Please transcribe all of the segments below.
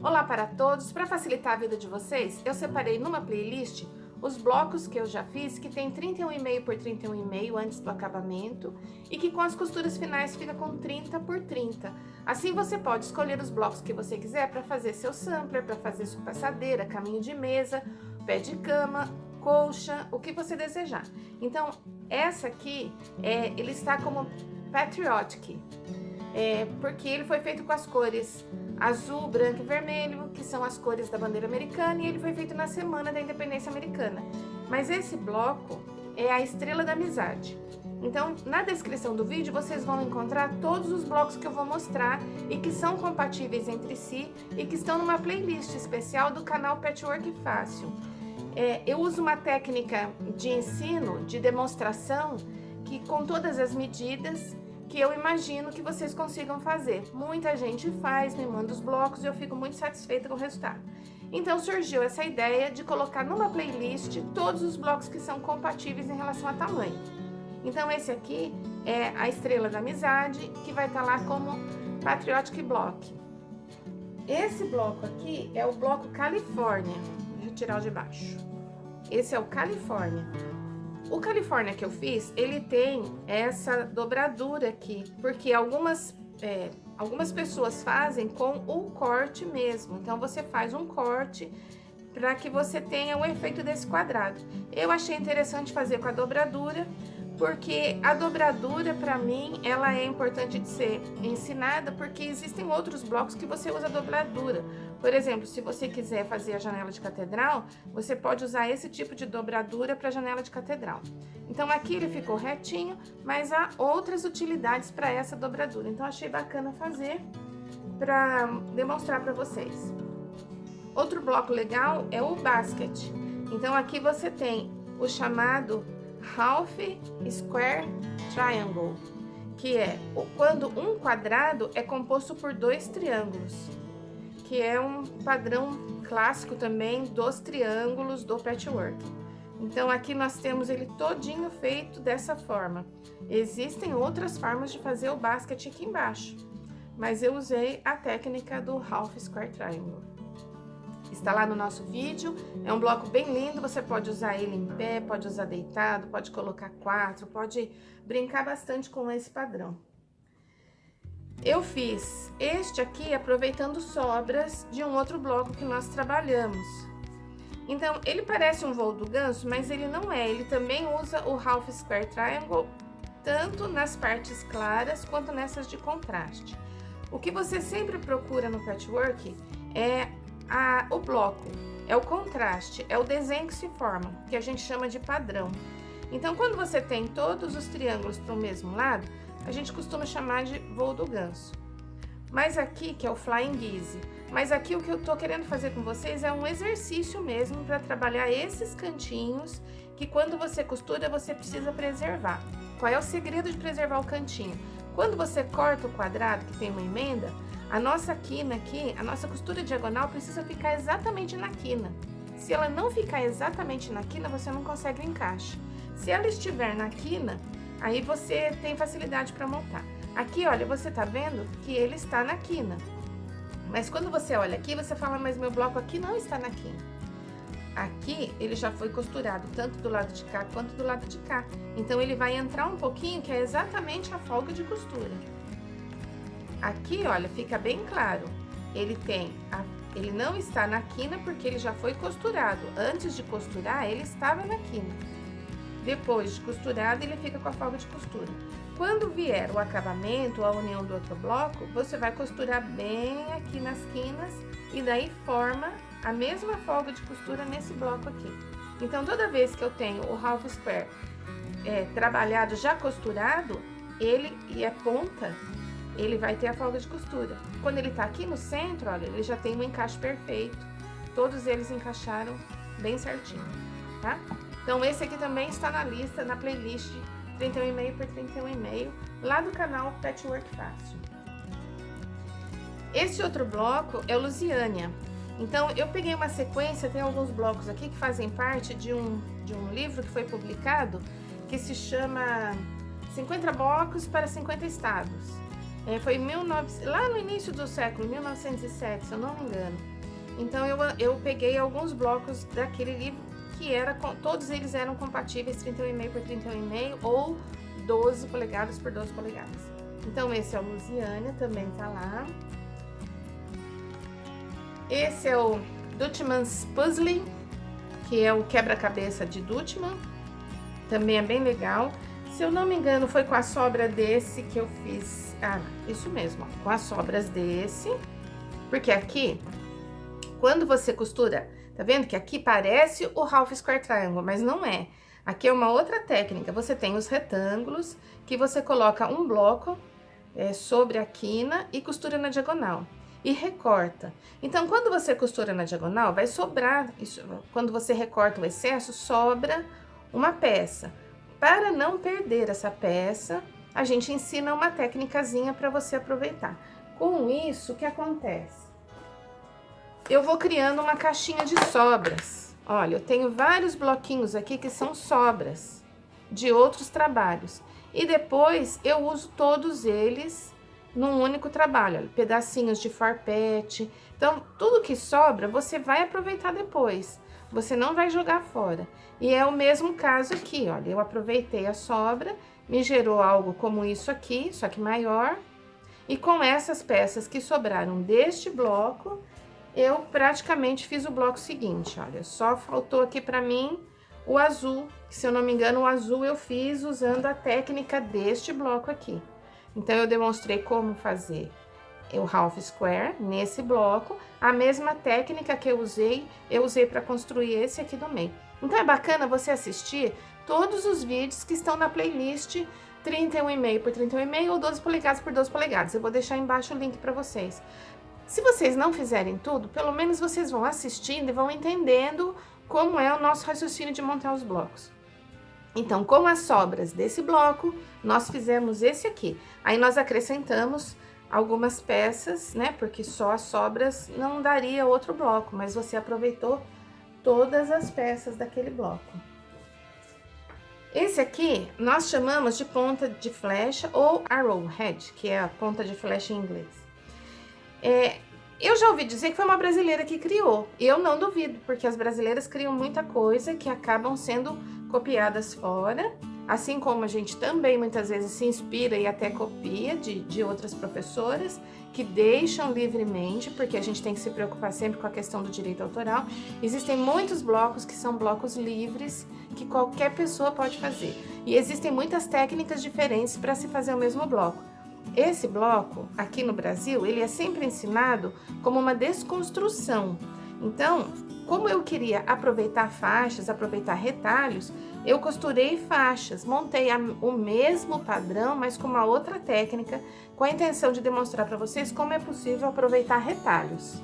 Olá para todos! Para facilitar a vida de vocês, eu separei numa playlist os blocos que eu já fiz, que tem 31,5 por 31,5 antes do acabamento e que com as costuras finais fica com 30 por 30. Assim você pode escolher os blocos que você quiser para fazer seu sampler, para fazer sua passadeira, caminho de mesa, pé de cama, colcha, o que você desejar. Então, essa aqui, ele está como Patriotic, porque ele foi feito com as cores azul, branco e vermelho, que são as cores da bandeira americana, e ele foi feito na semana da independência americana. Mas esse bloco é a Estrela da Amizade. Então, na descrição do vídeo, vocês vão encontrar todos os blocos que eu vou mostrar e que são compatíveis entre si e que estão numa playlist especial do canal Patchwork Fácil. Eu uso uma técnica de ensino, de demonstração, que com todas as medidas que eu imagino que vocês consigam fazer. Muita gente faz, me manda os blocos e eu fico muito satisfeita com o resultado. Então surgiu essa ideia de colocar numa playlist todos os blocos que são compatíveis em relação a tamanho. Então esse aqui é a Estrela da Amizade, que vai estar lá como Patriotic Block. Esse bloco aqui é o bloco Califórnia. Deixa eu tirar o de baixo. Esse é o Califórnia. O Califórnia que eu fiz, ele tem essa dobradura aqui, porque algumas pessoas fazem com o corte mesmo. Então, você faz um corte para que você tenha o efeito desse quadrado. Eu achei interessante fazer com a dobradura, porque a dobradura, para mim, ela é importante de ser ensinada, porque existem outros blocos que você usa dobradura. Por exemplo, se você quiser fazer a janela de catedral, você pode usar esse tipo de dobradura para a janela de catedral. Então, aqui ele ficou retinho, mas há outras utilidades para essa dobradura. Então, achei bacana fazer para demonstrar para vocês. Outro bloco legal é o basket. Então, aqui você tem o chamado Half Square Triangle, que é quando um quadrado é composto por dois triângulos, que é um padrão clássico também dos triângulos do patchwork. Então aqui nós temos ele todinho feito dessa forma. Existem outras formas de fazer o basket aqui embaixo, mas eu usei a técnica do Half Square Triangle. Está lá no nosso vídeo, é um bloco bem lindo, você pode usar ele em pé, pode usar deitado, pode colocar 4, pode brincar bastante com esse padrão. Eu fiz este aqui aproveitando sobras de um outro bloco que nós trabalhamos. Então, ele parece um voo do ganso, mas ele não é, ele também usa o Half Square Triangle, tanto nas partes claras quanto nessas de contraste. O que você sempre procura no patchwork é o bloco, é o contraste, é o desenho que se forma, que a gente chama de padrão. Então, quando você tem todos os triângulos para o mesmo lado, a gente costuma chamar de voo do ganso. Mas aqui, que é o Flying Geese, mas aqui o que eu tô querendo fazer com vocês é um exercício mesmo para trabalhar esses cantinhos que quando você costura, você precisa preservar. Qual é o segredo de preservar o cantinho? Quando você corta o quadrado, que tem uma emenda, a nossa quina aqui, a nossa costura diagonal precisa ficar exatamente na quina. Se ela não ficar exatamente na quina, você não consegue o encaixe. Se ela estiver na quina, aí você tem facilidade para montar. Aqui, olha, você tá vendo que ele está na quina. Mas quando você olha aqui, você fala, mas meu bloco aqui não está na quina. Aqui, ele já foi costurado, tanto do lado de cá quanto do lado de cá. Então, ele vai entrar um pouquinho, que é exatamente a folga de costura. Aqui, olha, fica bem claro, ele não está na quina porque ele já foi costurado. Antes de costurar, ele estava na quina. Depois de costurado, ele fica com a folga de costura. Quando vier o acabamento, a união do outro bloco, você vai costurar bem aqui nas quinas e daí forma a mesma folga de costura nesse bloco aqui. Então, toda vez que eu tenho o Half Square trabalhado, já costurado, ele e a ponta, ele vai ter a folga de costura. Quando ele tá aqui no centro, olha, ele já tem um encaixe perfeito. Todos eles encaixaram bem certinho, tá? Então, esse aqui também está na lista, na playlist 31,5 por 31,5, lá do canal Patchwork Fácil. Esse outro bloco é o Lusiânia. Então, eu peguei uma sequência, tem alguns blocos aqui que fazem parte de um livro que foi publicado, que se chama 50 blocos para 50 estados. Foi lá no início do século, 1907, se eu não me engano. Então, eu peguei alguns blocos daquele livro que todos eles eram compatíveis 31,5 por 31,5 ou 12 polegadas por 12 polegadas. Então, esse é o Lusiânia, também tá lá. Esse é o Dutchman's Puzzle, que é o quebra-cabeça de Dutchman. Também é bem legal. Se eu não me engano, foi com a sobra desse que eu fiz. Ah, isso mesmo, ó, com as sobras desse. Porque aqui, quando você costura, tá vendo que aqui parece o Half Square Triangle, mas não é. Aqui é uma outra técnica. Você tem os retângulos, que você coloca um bloco sobre a quina e costura na diagonal. E recorta. Então, quando você costura na diagonal, vai sobrar, quando você recorta o excesso, sobra uma peça. Para não perder essa peça, a gente ensina uma técnicazinha para você aproveitar. Com isso, o que acontece? Eu vou criando uma caixinha de sobras. Olha, eu tenho vários bloquinhos aqui que são sobras de outros trabalhos. E depois eu uso todos eles num único trabalho, olha, pedacinhos de farpete. Então, tudo que sobra, você vai aproveitar depois. Você não vai jogar fora. E é o mesmo caso aqui, olha. Eu aproveitei a sobra, me gerou algo como isso aqui, só que maior. E com essas peças que sobraram deste bloco, eu praticamente fiz o bloco seguinte, olha. Só faltou aqui pra mim o azul, que, se eu não me engano, o azul eu fiz usando a técnica deste bloco aqui. Então, eu demonstrei como fazer o half square nesse bloco. A mesma técnica que eu usei para construir esse aqui do meio. Então, é bacana você assistir todos os vídeos que estão na playlist 31,5 por 31,5 ou 12 polegadas por 12 polegadas. Eu vou deixar embaixo o link para vocês. Se vocês não fizerem tudo, pelo menos vocês vão assistindo e vão entendendo como é o nosso raciocínio de montar os blocos. Então, com as sobras desse bloco, nós fizemos esse aqui. Aí, nós acrescentamos algumas peças, né? Porque só as sobras não daria outro bloco, mas você aproveitou todas as peças daquele bloco. Esse aqui, nós chamamos de ponta de flecha ou arrowhead, que é a ponta de flecha em inglês. Eu já ouvi dizer que foi uma brasileira que criou. Eu não duvido, porque as brasileiras criam muita coisa que acabam sendo copiadas fora, assim como a gente também muitas vezes se inspira e até copia de outras professoras que deixam livremente, porque a gente tem que se preocupar sempre com a questão do direito autoral. Existem muitos blocos que são blocos livres, que qualquer pessoa pode fazer. E existem muitas técnicas diferentes para se fazer o mesmo bloco. Esse bloco, aqui no Brasil, ele é sempre ensinado como uma desconstrução. Então, como eu queria aproveitar faixas, aproveitar retalhos, eu costurei faixas, montei o mesmo padrão, mas com uma outra técnica, com a intenção de demonstrar para vocês como é possível aproveitar retalhos.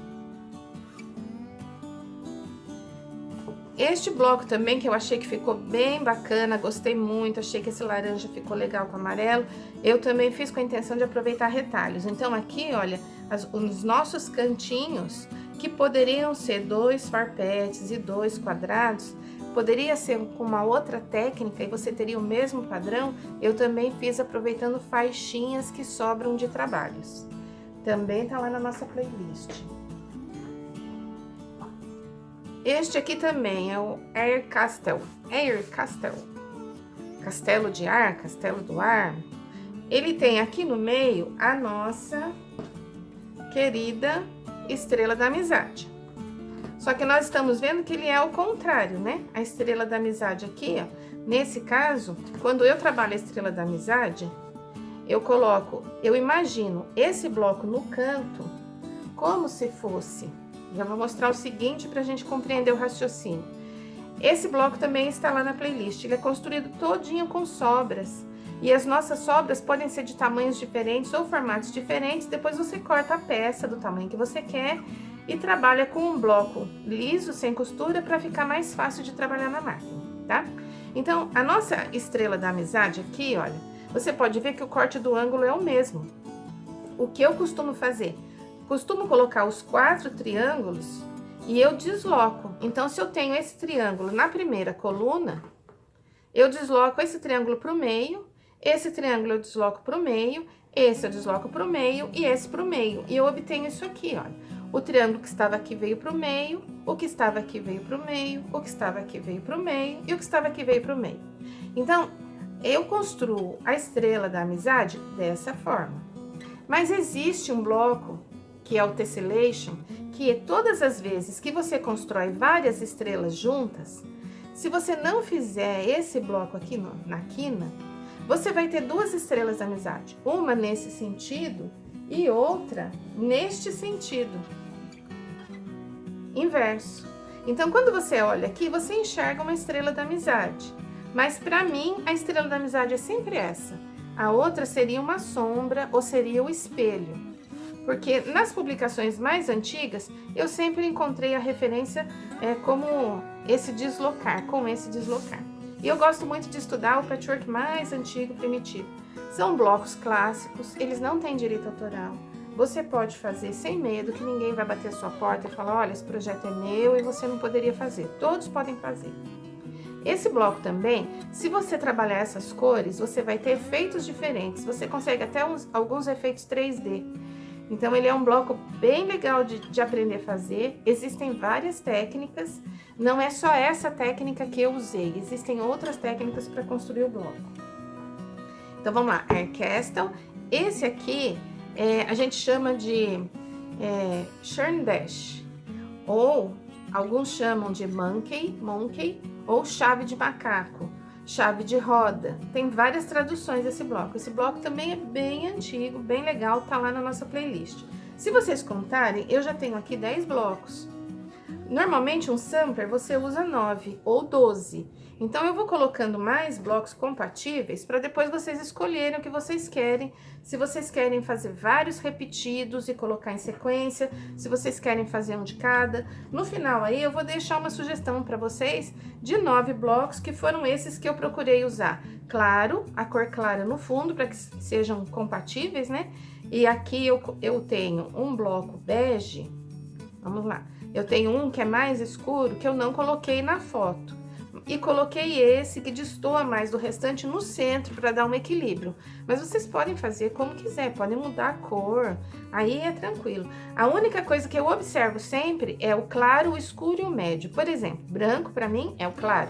Este bloco também, que eu achei que ficou bem bacana, gostei muito, achei que esse laranja ficou legal com amarelo, eu também fiz com a intenção de aproveitar retalhos. Então, aqui, olha, os nossos cantinhos, que poderiam ser 2 farpetes e 2 quadrados, poderia ser com uma outra técnica e você teria o mesmo padrão, eu também fiz aproveitando faixinhas que sobram de trabalhos. Também tá lá na nossa playlist. Este aqui também é o Air Castle, Castelo de Ar, Castelo do Ar. Ele tem aqui no meio a nossa querida Estrela da Amizade. Só que nós estamos vendo que ele é o contrário, né? A Estrela da Amizade aqui, ó. Nesse caso, quando eu trabalho a Estrela da Amizade, eu imagino esse bloco no canto como se fosse. Já vou mostrar o seguinte para a gente compreender o raciocínio. Esse bloco também está lá na playlist. Ele é construído todinho com sobras. E as nossas sobras podem ser de tamanhos diferentes ou formatos diferentes. Depois você corta a peça do tamanho que você quer e trabalha com um bloco liso, sem costura, para ficar mais fácil de trabalhar na máquina, tá? Então, a nossa Estrela da Amizade aqui, olha, você pode ver que o corte do ângulo é o mesmo. O que eu costumo fazer? Costumo colocar os 4 triângulos e eu desloco. Então, se eu tenho esse triângulo na primeira coluna, eu desloco esse triângulo para o meio, esse triângulo eu desloco para o meio, esse eu desloco para o meio e esse para o meio. E eu obtenho isso aqui, olha. O triângulo que estava aqui veio para o meio, o que estava aqui veio para o meio, o que estava aqui veio para o meio e o que estava aqui veio para o meio. Então, eu construo a estrela da amizade dessa forma. Mas existe um bloco, que é o tessellation, que todas as vezes que você constrói várias estrelas juntas, se você não fizer esse bloco aqui na quina, você vai ter duas estrelas da amizade. Uma nesse sentido e outra neste sentido. Inverso. Então, quando você olha aqui, você enxerga uma estrela da amizade. Mas para mim, a estrela da amizade é sempre essa. A outra seria uma sombra ou seria o espelho. Porque nas publicações mais antigas, eu sempre encontrei a referência como esse deslocar, com esse deslocar. E eu gosto muito de estudar o patchwork mais antigo, primitivo. São blocos clássicos, eles não têm direito autoral. Você pode fazer sem medo, que ninguém vai bater a sua porta e falar, olha, esse projeto é meu e você não poderia fazer. Todos podem fazer. Esse bloco também, se você trabalhar essas cores, você vai ter efeitos diferentes. Você consegue até alguns efeitos 3D. Então, ele é um bloco bem legal de aprender a fazer. Existem várias técnicas. Não é só essa técnica que eu usei. Existem outras técnicas para construir o bloco. Então, vamos lá. Arcastle. Esse aqui, a gente chama de Churn Dash. Ou, alguns chamam de Monkey, ou chave de macaco, chave de roda. Tem várias traduções desse bloco. Esse bloco também é bem antigo, bem legal, tá lá na nossa playlist. Se vocês contarem, eu já tenho aqui 10 blocos. Normalmente um sampler você usa 9 ou 12. Então eu vou colocando mais blocos compatíveis para depois vocês escolherem o que vocês querem. Se vocês querem fazer vários repetidos e colocar em sequência, se vocês querem fazer um de cada. No final aí eu vou deixar uma sugestão para vocês de 9 blocos, que foram esses que eu procurei usar. Claro, a cor clara no fundo para que sejam compatíveis, né? E aqui eu tenho um bloco bege. Vamos lá. Eu tenho um que é mais escuro, que eu não coloquei na foto. E coloquei esse que destoa mais do restante no centro para dar um equilíbrio. Mas vocês podem fazer como quiser, podem mudar a cor, aí é tranquilo. A única coisa que eu observo sempre é o claro, o escuro e o médio. Por exemplo, branco para mim é o claro,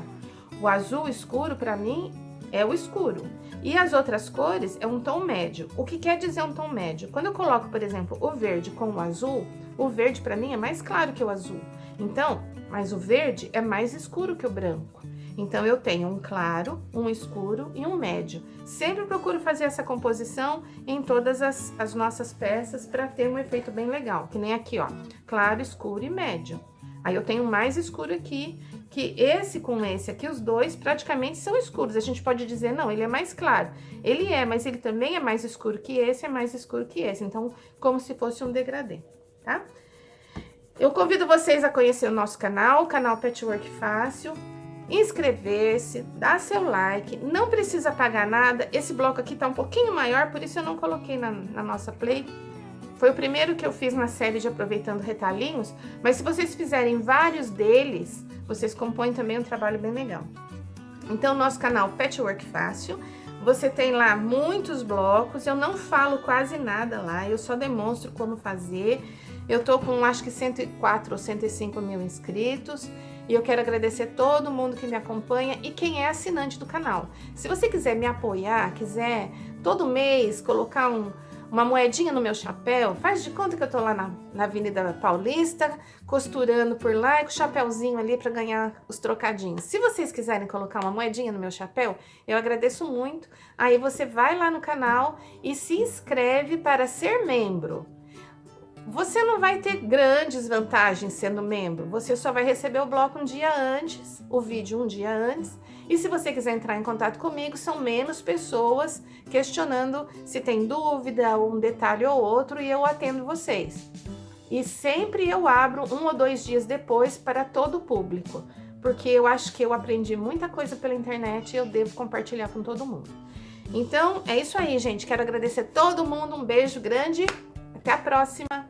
o azul escuro para mim é o escuro. E as outras cores é um tom médio. O que quer dizer um tom médio? Quando eu coloco, por exemplo, o verde com o azul, o verde para mim é mais claro que o azul. Então, mas o verde é mais escuro que o branco. Então, eu tenho um claro, um escuro e um médio. Sempre procuro fazer essa composição em todas as nossas peças para ter um efeito bem legal. Que nem aqui, ó, claro, escuro e médio. Aí eu tenho mais escuro aqui, que esse com esse aqui, os dois praticamente são escuros. A gente pode dizer, não, ele é mais claro. Ele é, mas ele também é mais escuro que esse, é mais escuro que esse. Então, como se fosse um degradê, tá? Eu convido vocês a conhecer o nosso canal, o canal Patchwork Fácil, inscrever-se, dar seu like, não precisa pagar nada. Esse bloco aqui tá um pouquinho maior, por isso eu não coloquei na nossa play. Foi o primeiro que eu fiz na série de Aproveitando Retalhinhos, mas se vocês fizerem vários deles, vocês compõem também um trabalho bem legal. Então, nosso canal Patchwork Fácil, você tem lá muitos blocos, eu não falo quase nada lá, eu só demonstro como fazer. Eu tô com acho que 104 ou 105 mil inscritos e eu quero agradecer todo mundo que me acompanha e quem é assinante do canal. Se você quiser me apoiar, quiser todo mês colocar uma moedinha no meu chapéu, faz de conta que eu tô lá na Avenida Paulista, costurando por lá e com o chapéuzinho ali para ganhar os trocadinhos. Se vocês quiserem colocar uma moedinha no meu chapéu, eu agradeço muito. Aí você vai lá no canal e se inscreve para ser membro. Você não vai ter grandes vantagens sendo membro, você só vai receber o bloco um dia antes, o vídeo um dia antes, e se você quiser entrar em contato comigo, são menos pessoas questionando se tem dúvida, um detalhe ou outro, e eu atendo vocês. E sempre eu abro 1 ou 2 dias depois para todo o público, porque eu acho que eu aprendi muita coisa pela internet e eu devo compartilhar com todo mundo. Então, é isso aí, gente, quero agradecer todo mundo, um beijo grande, até a próxima!